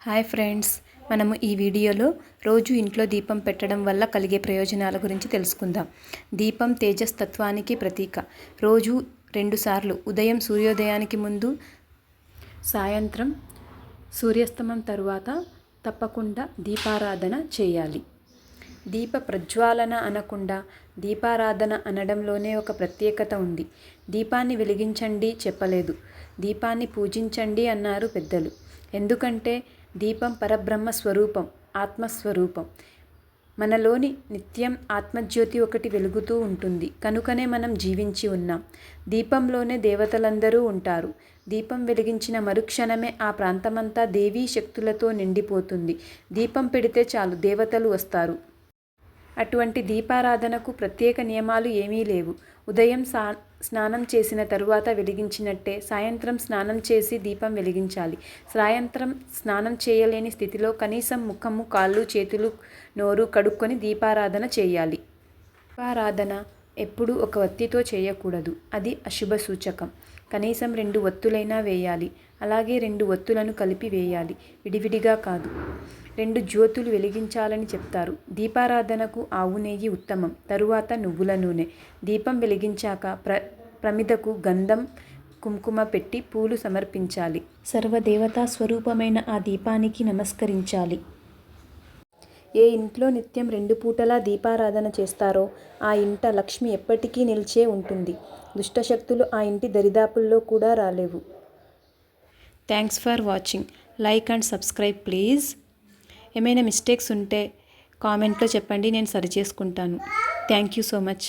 Hi friends, మనము ఈ వీడియోలో రోజు ఇంట్లో దీపం పెట్టడం వల్ల కలిగే ప్రయోజనాల గురించి తెలుసుకుందాం. దీపం తేజస్తత్వానికి ప్రతీక. రోజు 2 సార్లు, ఉదయం సూర్యోదయానికి ముందు, సాయంత్రం సూర్యాస్తమం తరువాత తప్పకుండా దీపారాధన చేయాలి. దీప ప్రజ్వాలన అనకుండా దీపారాధన అనడంలోనే ఒక ప్రత్యేకత ఉంది. దీపాన్ని వెలిగించండి చెప్పలేదు, దీపాన్ని పూజించండి అన్నారు పెద్దలు. ఎందుకంటే దీపం పరబ్రహ్మ స్వరూపం, ఆత్మస్వరూపం. మనలోని నిత్యం ఆత్మజ్యోతి ఒకటి వెలుగుతూ ఉంటుంది. కనుకనే మనం జీవించి ఉన్నాం. దీపంలోనే దేవతలందరూ ఉంటారు. దీపం వెలిగించిన మరుక్షణమే ఆ ప్రాంతమంతా దేవీ శక్తులతో నిండిపోతుంది. దీపం పెడితే చాలు, దేవతలు వస్తారు. అటువంటి దీపారాధనకు ప్రత్యేక నియమాలు ఏమీ లేవు. ఉదయం స్నానం చేసిన తరువాత వెలిగించినట్టే సాయంత్రం స్నానం చేసి దీపం వెలిగించాలి. సాయంత్రం స్నానం చేయలేని స్థితిలో కనీసం ముఖము, కాళ్ళు, చేతులు, నోరు కడుక్కొని దీపారాధన చేయాలి. దీపారాధన ఎప్పుడూ ఒక వత్తితో చేయకూడదు, అది అశుభ సూచకం. కనీసం 2 ఒత్తులైనా వేయాలి. అలాగే 2 ఒత్తులను కలిపి వేయాలి, విడివిడిగా కాదు. 2 జ్యోతులు వెలిగించాలని చెప్తారు. దీపారాధనకు ఆవు నెయ్యి ఉత్తమం, తరువాత నువ్వుల నూనె. దీపం వెలిగించాక ప్రమిదకు గంధం, కుంకుమ పెట్టి పూలు సమర్పించాలి. సర్వదేవతా స్వరూపమైన ఆ దీపానికి నమస్కరించాలి. ఏ ఇంట్లో నిత్యం 2 పూటలా దీపారాధన చేస్తారో ఆ ఇంట లక్ష్మి ఎప్పటికీ నిలిచే ఉంటుంది. దుష్టశక్తులు ఆ ఇంటి దరిదాపుల్లో కూడా రాలేవు. Thanks for watching. Like and subscribe please. ఏమైనా మిస్టేక్స్ ఉంటే కామెంట్లో చెప్పండి, నేను సరి చేసుకుంటాను. Thank you so much.